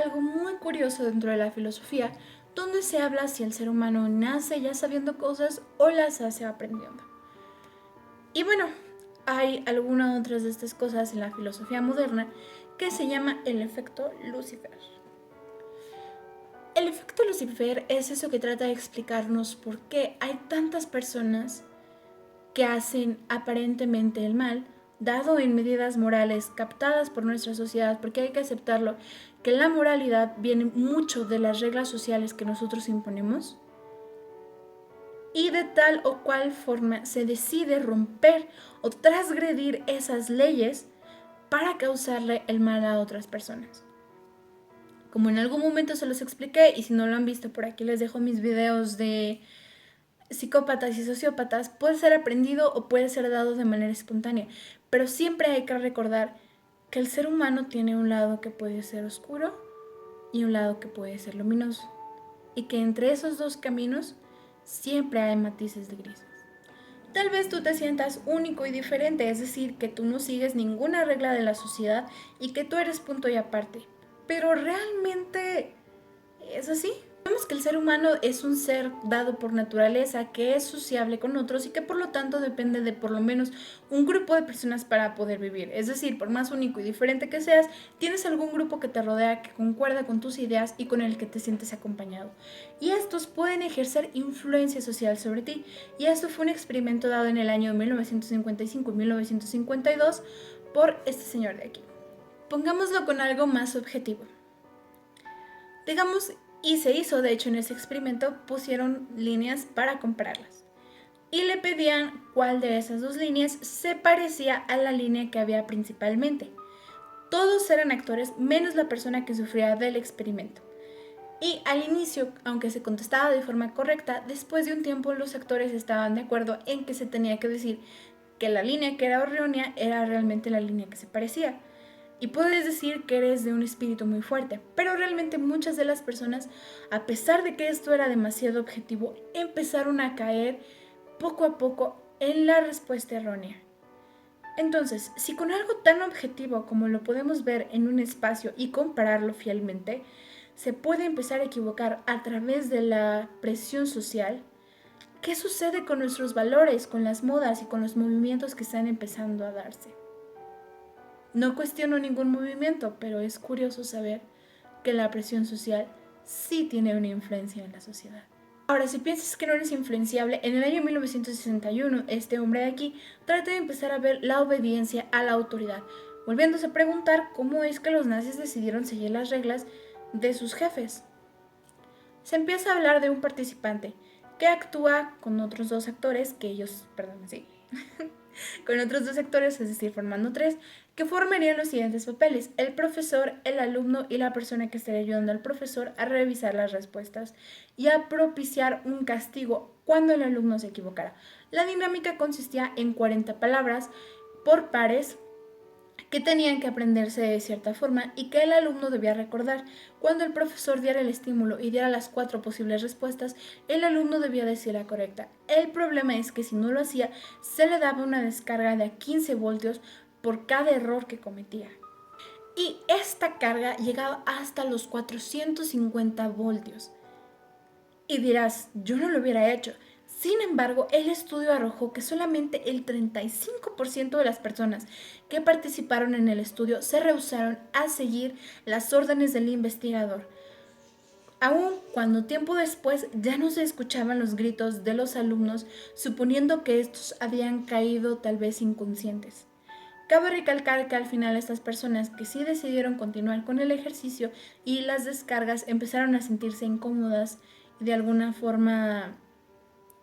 algo muy curioso dentro de la filosofía, donde se habla si el ser humano nace ya sabiendo cosas o las hace aprendiendo. Y bueno, hay algunas otras de estas cosas en la filosofía moderna que se llama el efecto Lucifer. El efecto Lucifer es eso que trata de explicarnos por qué hay tantas personas que hacen aparentemente el mal, dado en medidas morales captadas por nuestra sociedad, porque hay que aceptarlo, que la moralidad viene mucho de las reglas sociales que nosotros imponemos, y de tal o cual forma se decide romper o transgredir esas leyes para causarle el mal a otras personas. Como en algún momento se los expliqué, y si no lo han visto, por aquí les dejo mis videos de psicópatas y sociópatas, puede ser aprendido o puede ser dado de manera espontánea, pero siempre hay que recordar que el ser humano tiene un lado que puede ser oscuro y un lado que puede ser luminoso, y que entre esos dos caminos siempre hay matices de grises. Tal vez tú te sientas único y diferente, es decir, que tú no sigues ninguna regla de la sociedad y que tú eres punto y aparte, pero realmente es así. Sabemos que el ser humano es un ser dado por naturaleza, que es sociable con otros y que por lo tanto depende de por lo menos un grupo de personas para poder vivir. Es decir, por más único y diferente que seas, tienes algún grupo que te rodea, que concuerda con tus ideas y con el que te sientes acompañado. Y estos pueden ejercer influencia social sobre ti. Y esto fue un experimento dado en el año 1955 y 1952 por este señor de aquí. Pongámoslo con algo más objetivo. Digamos, y se hizo, de hecho en ese experimento pusieron líneas para compararlas. Y le pedían cuál de esas dos líneas se parecía a la línea que había principalmente. Todos eran actores, menos la persona que sufría del experimento. Y al inicio, aunque se contestaba de forma correcta, después de un tiempo los actores estaban de acuerdo en que se tenía que decir que la línea que era errónea era realmente la línea que se parecía. Y puedes decir que eres de un espíritu muy fuerte, pero realmente muchas de las personas, a pesar de que esto era demasiado objetivo, empezaron a caer poco a poco en la respuesta errónea. Entonces, si con algo tan objetivo como lo podemos ver en un espacio y compararlo fielmente, se puede empezar a equivocar a través de la presión social, ¿qué sucede con nuestros valores, con las modas y con los movimientos que están empezando a darse? No cuestiono ningún movimiento, pero es curioso saber que la presión social sí tiene una influencia en la sociedad. Ahora, si piensas que no eres influenciable, en el año 1961, este hombre de aquí trata de empezar a ver la obediencia a la autoridad, volviéndose a preguntar cómo es que los nazis decidieron seguir las reglas de sus jefes. Se empieza a hablar de un participante que actúa con otros dos actores, con otros dos actores, es decir, formando tres, que formarían los siguientes papeles: el profesor, el alumno y la persona que estaría ayudando al profesor a revisar las respuestas y a propiciar un castigo cuando el alumno se equivocara. La dinámica consistía en 40 palabras por pares que tenían que aprenderse de cierta forma y que el alumno debía recordar. Cuando el profesor diera el estímulo y diera las 4 posibles respuestas, el alumno debía decir la correcta. El problema es que si no lo hacía, se le daba una descarga de 15 voltios por cada error que cometía. Y esta carga llegaba hasta los 450 voltios. Y dirás, yo no lo hubiera hecho. Sin embargo, el estudio arrojó que solamente el 35% de las personas que participaron en el estudio se rehusaron a seguir las órdenes del investigador, aun cuando tiempo después ya no se escuchaban los gritos de los alumnos, suponiendo que estos habían caído tal vez inconscientes. Cabe recalcar que al final estas personas que sí decidieron continuar con el ejercicio y las descargas empezaron a sentirse incómodas y de alguna forma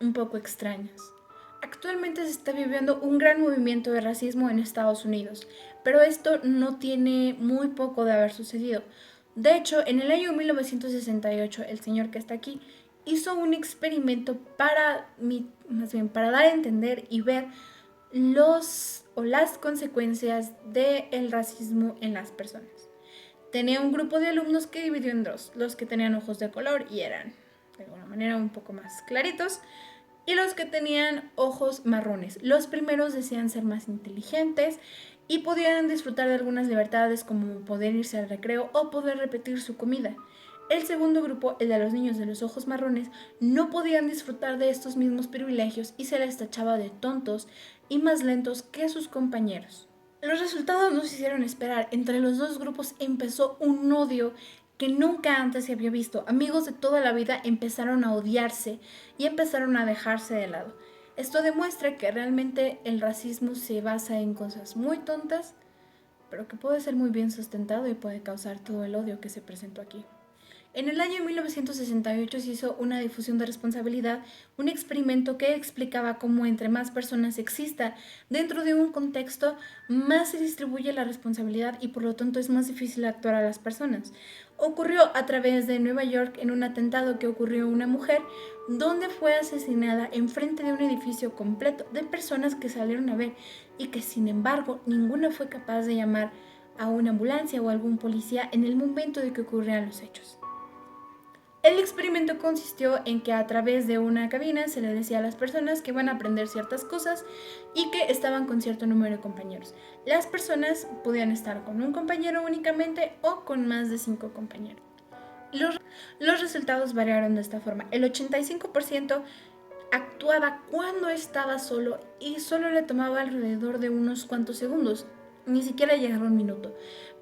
un poco extrañas. Actualmente se está viviendo un gran movimiento de racismo en Estados Unidos, pero esto no tiene muy poco de haber sucedido. De hecho, en el año 1968, el señor que está aquí hizo un experimento para dar a entender y ver las consecuencias del racismo en las personas. Tenía un grupo de alumnos que dividió en dos: los que tenían ojos de color y eran de alguna manera un poco más claritos, y los que tenían ojos marrones. Los primeros decían ser más inteligentes y podían disfrutar de algunas libertades como poder irse al recreo o poder repetir su comida. El segundo grupo, el de los niños de los ojos marrones, no podían disfrutar de estos mismos privilegios y se les tachaba de tontos y más lentos que sus compañeros. Los resultados no se hicieron esperar. Entre los dos grupos empezó un odio que nunca antes se había visto. Amigos de toda la vida empezaron a odiarse y empezaron a dejarse de lado. Esto demuestra que realmente el racismo se basa en cosas muy tontas, pero que puede ser muy bien sustentado y puede causar todo el odio que se presentó aquí. En el año 1968 se hizo una difusión de responsabilidad, un experimento que explicaba cómo entre más personas exista dentro de un contexto, más se distribuye la responsabilidad y por lo tanto es más difícil actuar a las personas. Ocurrió a través de Nueva York en un atentado que ocurrió a una mujer donde fue asesinada enfrente de un edificio completo de personas que salieron a ver y que sin embargo ninguna fue capaz de llamar a una ambulancia o a algún policía en el momento de que ocurrían los hechos. El experimento consistió en que a través de una cabina se le decía a las personas que iban a aprender ciertas cosas y que estaban con cierto número de compañeros. Las personas podían estar con un compañero únicamente o con más de 5 compañeros. Los resultados variaron de esta forma. El 85% actuaba cuando estaba solo y solo le tomaba alrededor de unos cuantos segundos, ni siquiera llegaba un minuto.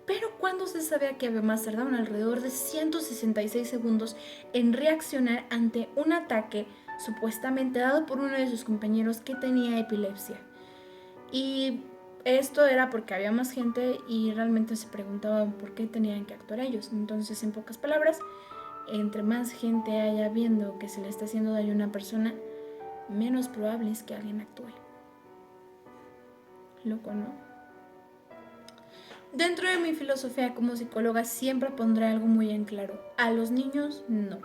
Pero cuando se sabía que además tardaban alrededor de 166 segundos en reaccionar ante un ataque supuestamente dado por uno de sus compañeros que tenía epilepsia. Y esto era porque había más gente y realmente se preguntaban por qué tenían que actuar ellos. Entonces, en pocas palabras, entre más gente haya viendo que se le está haciendo daño a una persona, menos probable es que alguien actúe. Loco, ¿no? Dentro de mi filosofía como psicóloga siempre pondré algo muy en claro. A los niños, no.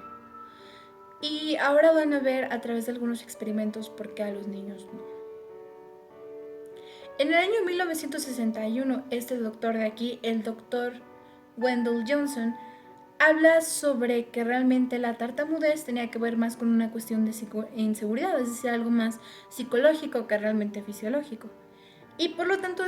Y ahora van a ver a través de algunos experimentos por qué a los niños no. En el año 1961, este doctor de aquí, el doctor Wendell Johnson, habla sobre que realmente la tartamudez tenía que ver más con una cuestión de inseguridad, es decir, algo más psicológico que realmente fisiológico. Y por lo tanto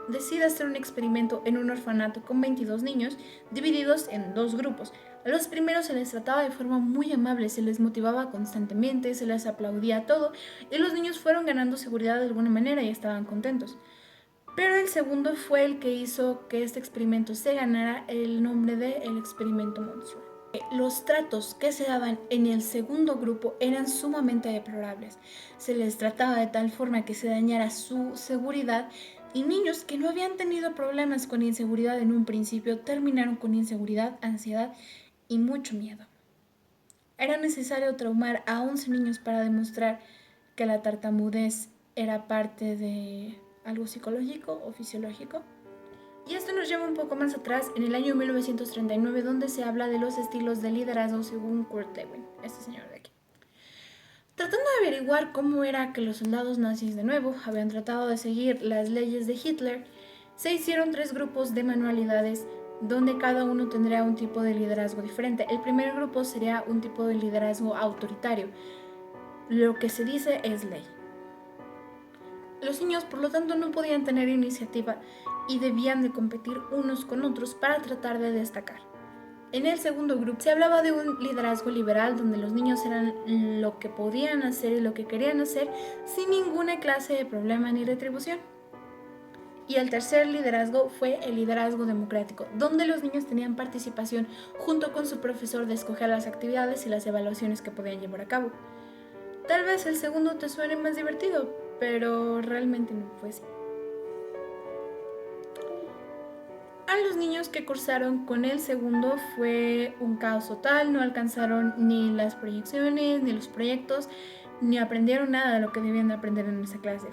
decide hacer un experimento en un orfanato con 22 niños divididos en 2 grupos. A los primeros se les trataba de forma muy amable, se les motivaba constantemente, se les aplaudía todo y los niños fueron ganando seguridad de alguna manera y estaban contentos. Pero el segundo fue el que hizo que este experimento se ganara el nombre de el experimento monstruo. Los tratos que se daban en el segundo grupo eran sumamente deplorables. Se les trataba de tal forma que se dañara su seguridad y niños que no habían tenido problemas con inseguridad en un principio terminaron con inseguridad, ansiedad y mucho miedo. Era necesario traumar a 11 niños para demostrar que la tartamudez era parte de algo psicológico o fisiológico. Y esto nos lleva un poco más atrás, en el año 1939, donde se habla de los estilos de liderazgo según Kurt Lewin, este señor de aquí. Tratando de averiguar cómo era que los soldados nazis de nuevo habían tratado de seguir las leyes de Hitler, se hicieron 3 grupos de manualidades donde cada uno tendría un tipo de liderazgo diferente. El primer grupo sería un tipo de liderazgo autoritario. Lo que se dice es ley. Los niños, por lo tanto, no podían tener iniciativa y debían de competir unos con otros para tratar de destacar. En el segundo grupo se hablaba de un liderazgo liberal donde los niños eran lo que podían hacer y lo que querían hacer sin ninguna clase de problema ni retribución. Y el tercer liderazgo fue el liderazgo democrático, donde los niños tenían participación junto con su profesor de escoger las actividades y las evaluaciones que podían llevar a cabo. Tal vez el segundo te suene más divertido, pero realmente no fue así. A los niños que cursaron con el segundo fue un caos total, no alcanzaron ni las proyecciones, ni los proyectos, ni aprendieron nada de lo que debían de aprender en esa clase.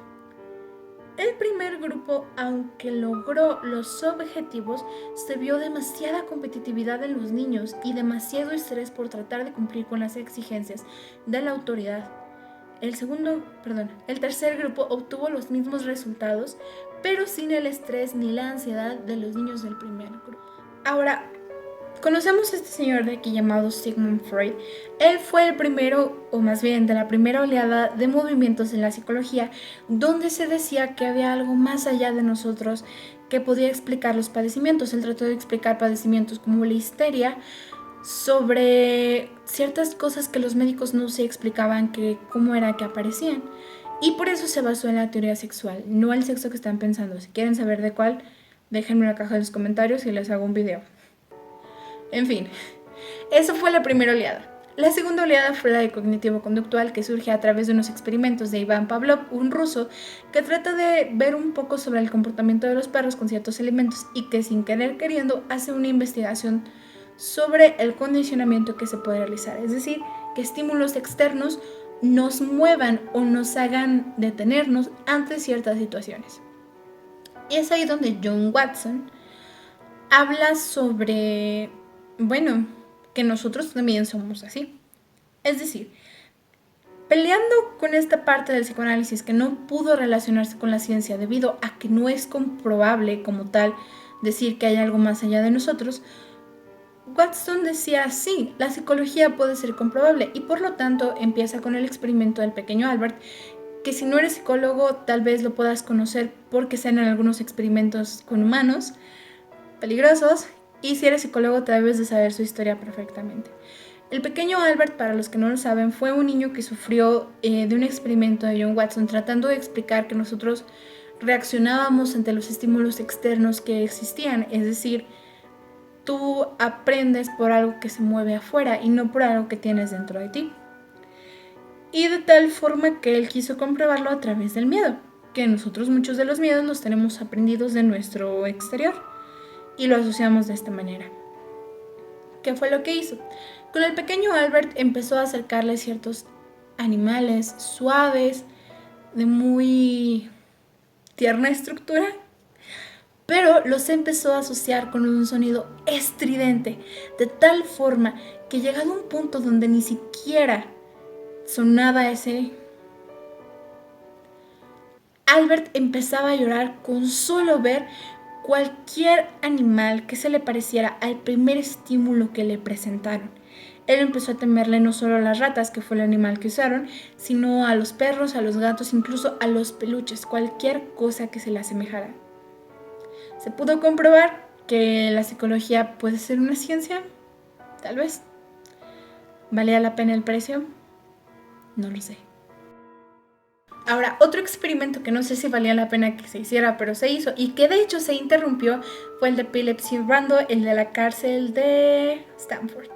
El primer grupo, aunque logró los objetivos, se vio demasiada competitividad en los niños y demasiado estrés por tratar de cumplir con las exigencias de la autoridad. El tercer grupo obtuvo los mismos resultados, pero sin el estrés ni la ansiedad de los niños del primer grupo. Ahora, conocemos a este señor de aquí llamado Sigmund Freud. Él fue el primero, o más bien de la primera oleada de movimientos en la psicología, donde se decía que había algo más allá de nosotros que podía explicar los padecimientos. Él trató de explicar padecimientos como la histeria, sobre ciertas cosas que los médicos no se explicaban que cómo era que aparecían. Y por eso se basó en la teoría sexual, no el sexo que están pensando. Si quieren saber de cuál, déjenme en la caja de los comentarios y les hago un video. En fin, eso fue la primera oleada. La segunda oleada fue la de cognitivo-conductual, que surge a través de unos experimentos de Ivan Pavlov, un ruso, que trata de ver un poco sobre el comportamiento de los perros con ciertos alimentos y que sin querer queriendo hace una investigación sobre el condicionamiento que se puede realizar, es decir, que estímulos externos nos muevan o nos hagan detenernos ante ciertas situaciones. Y es ahí donde John Watson habla sobre, bueno, que nosotros también somos así. Es decir, peleando con esta parte del psicoanálisis que no pudo relacionarse con la ciencia debido a que no es comprobable como tal decir que hay algo más allá de nosotros, Watson decía, sí, la psicología puede ser comprobable y por lo tanto empieza con el experimento del pequeño Albert, que si no eres psicólogo tal vez lo puedas conocer porque se hacen algunos experimentos con humanos peligrosos y si eres psicólogo te debes de saber su historia perfectamente. El pequeño Albert, para los que no lo saben, fue un niño que sufrió de un experimento de John Watson tratando de explicar que nosotros reaccionábamos ante los estímulos externos que existían, es decir, tú aprendes por algo que se mueve afuera y no por algo que tienes dentro de ti. Y de tal forma que él quiso comprobarlo a través del miedo, que nosotros muchos de los miedos los tenemos aprendidos de nuestro exterior y lo asociamos de esta manera. ¿Qué fue lo que hizo? Con el pequeño Albert empezó a acercarle ciertos animales suaves, de muy tierna estructura, pero los empezó a asociar con un sonido estridente, de tal forma que llegado a un punto donde ni siquiera sonaba ese, Albert empezaba a llorar con solo ver cualquier animal que se le pareciera al primer estímulo que le presentaron. Él empezó a temerle no solo a las ratas, que fue el animal que usaron, sino a los perros, a los gatos, incluso a los peluches, cualquier cosa que se le asemejara. Se pudo comprobar que la psicología puede ser una ciencia, tal vez. ¿Valía la pena el precio? No lo sé. Ahora, otro experimento que no sé si valía la pena que se hiciera, pero se hizo y que de hecho se interrumpió fue el de Epilepsy Randall, el de la cárcel de Stanford.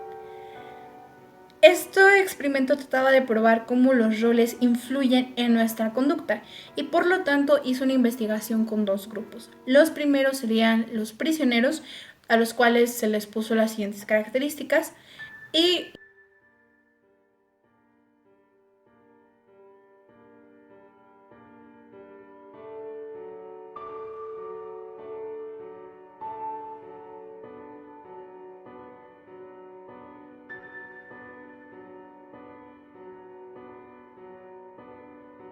Este experimento trataba de probar cómo los roles influyen en nuestra conducta y por lo tanto hizo una investigación con dos grupos. Los primeros serían los prisioneros, a los cuales se les puso las siguientes características y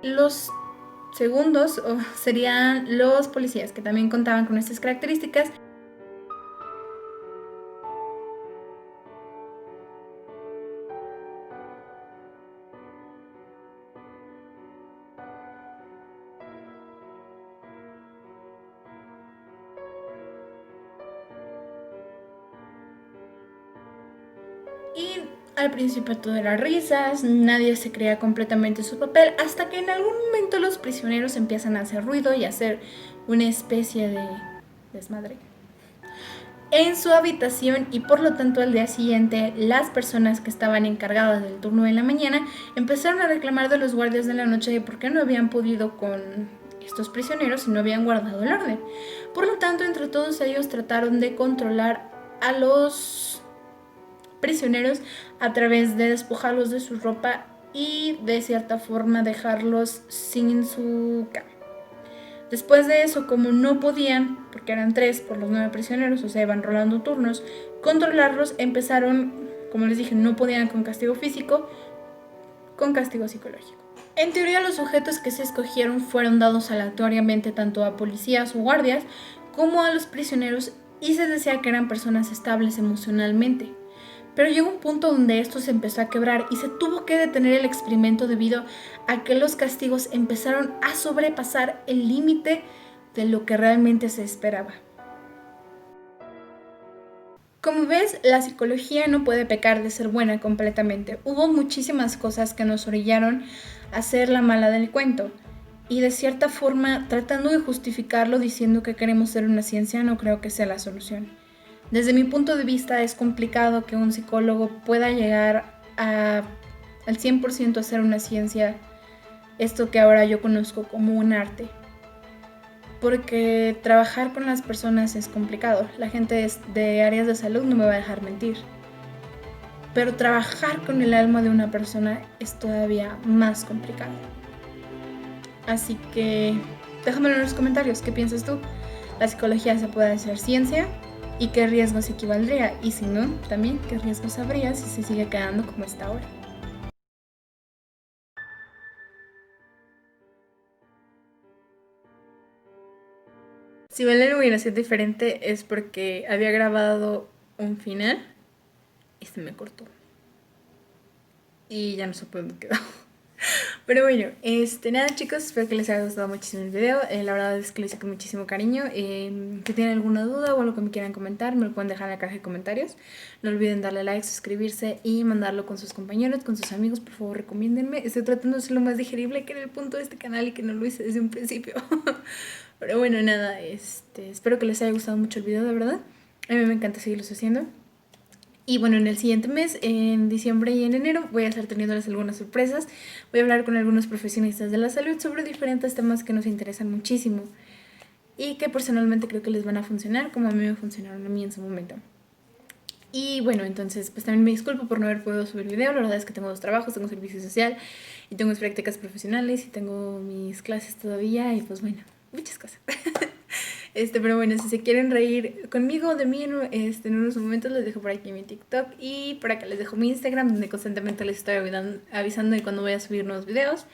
los segundos serían los policías, que también contaban con estas características. Y al principio todo era risas, nadie se creía completamente su papel, hasta que en algún momento los prisioneros empiezan a hacer ruido y a hacer una especie de desmadre en su habitación y por lo tanto al día siguiente las personas que estaban encargadas del turno de la mañana empezaron a reclamar de los guardias de la noche de por qué no habían podido con estos prisioneros y no habían guardado el orden. Por lo tanto, entre todos ellos trataron de controlar a los prisioneros a través de despojarlos de su ropa y de cierta forma dejarlos sin su cama. Después de eso, como no podían, porque eran 3 por los 9 prisioneros, o sea, iban rolando turnos, controlarlos, empezaron, como les dije, no podían con castigo físico, con castigo psicológico. En teoría, los sujetos que se escogieron fueron dados aleatoriamente tanto a policías o guardias como a los prisioneros y se decía que eran personas estables emocionalmente. Pero llegó un punto donde esto se empezó a quebrar y se tuvo que detener el experimento debido a que los castigos empezaron a sobrepasar el límite de lo que realmente se esperaba. Como ves, la psicología no puede pecar de ser buena completamente. Hubo muchísimas cosas que nos orillaron a ser la mala del cuento. Y de cierta forma, tratando de justificarlo diciendo que queremos ser una ciencia, no creo que sea la solución. Desde mi punto de vista, es complicado que un psicólogo pueda llegar al 100% a ser una ciencia, esto que ahora yo conozco como un arte. Porque trabajar con las personas es complicado. La gente de áreas de salud no me va a dejar mentir. Pero trabajar con el alma de una persona es todavía más complicado. Así que déjamelo en los comentarios, ¿qué piensas tú? ¿La psicología se puede hacer ciencia? ¿Y qué riesgos equivaldría? Y si no, también, ¿qué riesgos habría si se sigue quedando como está ahora? Si Valeria hubiera sido diferente es porque había grabado un final y se me cortó. Y ya no supe dónde quedó. Pero bueno, nada chicos, espero que les haya gustado muchísimo el video. La verdad es que lo hice con muchísimo cariño. Si tienen alguna duda o algo que me quieran comentar, me lo pueden dejar en la caja de comentarios. No olviden darle like, suscribirse y mandarlo con sus compañeros, con sus amigos. Por favor, recomiéndenme. Estoy tratando de ser lo más digerible que era el punto de este canal y que no lo hice desde un principio. Pero bueno, nada, espero que les haya gustado mucho el video, de verdad. A mí me encanta seguirlos haciendo. Y bueno, en el siguiente mes, en diciembre y en enero, voy a estar teniéndoles algunas sorpresas. Voy a hablar con algunos profesionistas de la salud sobre diferentes temas que nos interesan muchísimo y que personalmente creo que les van a funcionar como a mí me funcionaron a mí en su momento. Y bueno, entonces pues también me disculpo por no haber podido subir video. La verdad es que tengo 2 trabajos, tengo servicio social y tengo mis prácticas profesionales y tengo mis clases todavía y pues bueno, muchas cosas. Pero bueno, si se quieren reír conmigo, de mí, en unos momentos les dejo por aquí mi TikTok y por acá les dejo mi Instagram, donde constantemente les estoy avisando de cuando voy a subir nuevos videos.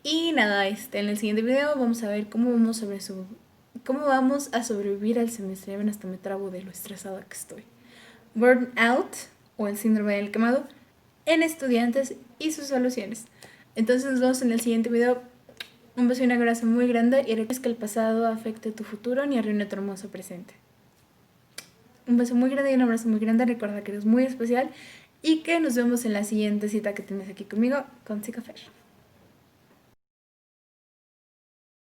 Y nada, en el siguiente video vamos a ver cómo vamos a sobrevivir al semestre. Ya ven, hasta me trabo de lo estresada que estoy. Burnout, o el síndrome del quemado, en estudiantes y sus soluciones. Entonces nos vemos en el siguiente video. Un beso y un abrazo muy grande y recuerda que el pasado afecte tu futuro ni arruine tu hermoso presente. Un beso muy grande y un abrazo muy grande. Recuerda que eres muy especial y que nos vemos en la siguiente cita que tienes aquí conmigo con Psicofer.